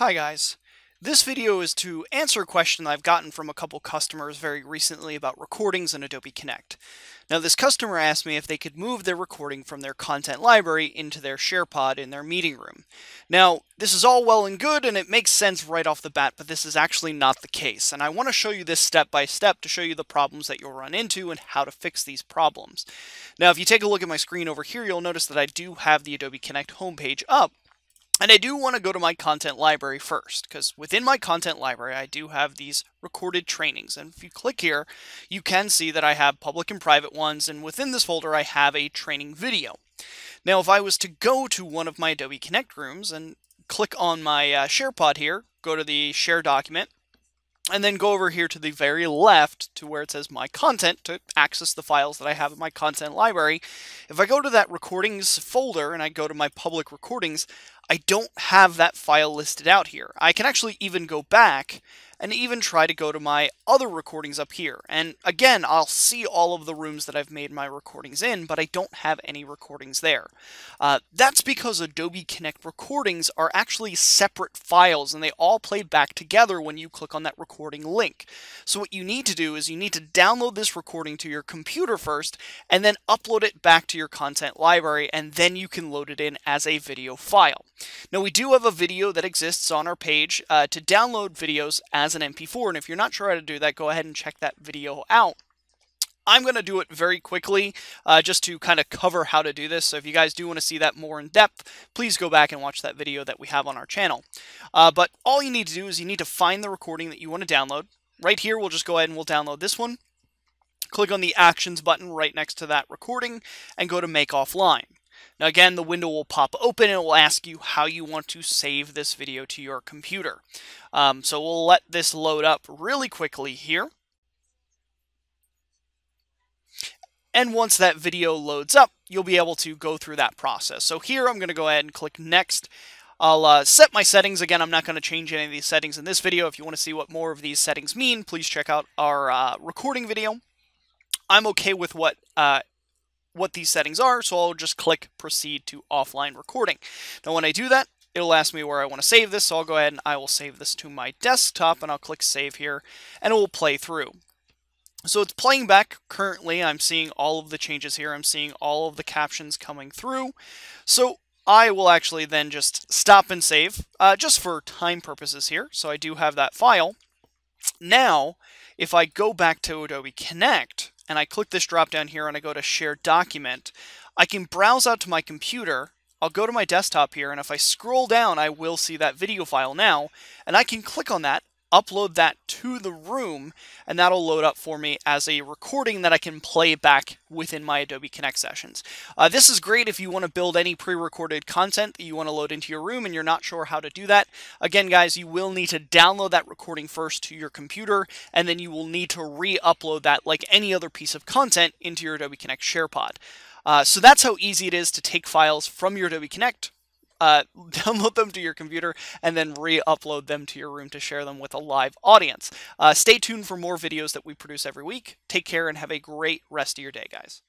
Hi guys. This video is to answer a question I've gotten from a couple customers very recently about recordings in Adobe Connect. Now this customer asked me if they could move their recording from their content library into their SharePod in their meeting room. Now this is all well and good and it makes sense right off the bat, but this is actually not the case. And I want to show you this step by step to show you the problems that you'll run into and how to fix these problems. Now if you take a look at my screen over here, you'll notice that I do have the Adobe Connect homepage up. And I do want to go to my content library first, because within my content library, I do have these recorded trainings. And if you click here, you can see that I have public and private ones, and within this folder, I have a training video. Now, if I was to go to one of my Adobe Connect rooms and click on my SharePod here, go to the Share document, and then go over here to the very left to where it says My Content to access the files that I have in my content library. If I go to that recordings folder and I go to my public recordings, I don't have that file listed out here. I can actually even go back and even try to go to my other recordings up here. And again, I'll see all of the rooms that I've made my recordings in, but I don't have any recordings there. That's because Adobe Connect recordings are actually separate files and they all play back together when you click on that recording link. So what you need to do is you need to download this recording to your computer first and then upload it back to your content library, and then you can load it in as a video file. Now we do have a video that exists on our page to download videos as an MP4, and if you're not sure how to do that, go ahead and check that video out. I'm going to do it very quickly just to kind of cover how to do this, so if you guys do want to see that more in depth, please go back and watch that video that we have on our channel. But all you need to do is you need to find the recording that you want to download. Right here, we'll just go ahead and we'll download this one. Click on the Actions button right next to that recording and go to Make Offline. Now again, the window will pop open and it will ask you how you want to save this video to your computer. So we'll let this load up really quickly here. And once that video loads up, you'll be able to go through that process. So here I'm going to go ahead and click Next. I'll set my settings. Again, I'm not going to change any of these settings in this video. If you want to see what more of these settings mean, please check out our recording video. I'm okay with what these settings are, so I'll just click Proceed to Offline Recording. Now when I do that, it'll ask me where I want to save this, so I'll go ahead and I will save this to my desktop, and I'll click Save here, and it will play through. So it's playing back currently. I'm seeing all of the changes here. I'm seeing all of the captions coming through. So I will actually then just stop and save, just for time purposes here. So I do have that file. Now, if I go back to Adobe Connect, and I click this drop down here and I go to Share Document, I can browse out to my computer. I'll go to my desktop here, and if I scroll down, I will see that video file now, and I can click on that, upload that to the room, and that'll load up for me as a recording that I can play back within my Adobe Connect sessions. This is great if you want to build any pre-recorded content that you want to load into your room and you're not sure how to do that. Again, guys, you will need to download that recording first to your computer, and then you will need to re-upload that like any other piece of content into your Adobe Connect SharePod. So that's how easy it is to take files from your Adobe Connect, download them to your computer, and then re-upload them to your room to share them with a live audience. Stay tuned for more videos that we produce every week. Take care and have a great rest of your day, guys.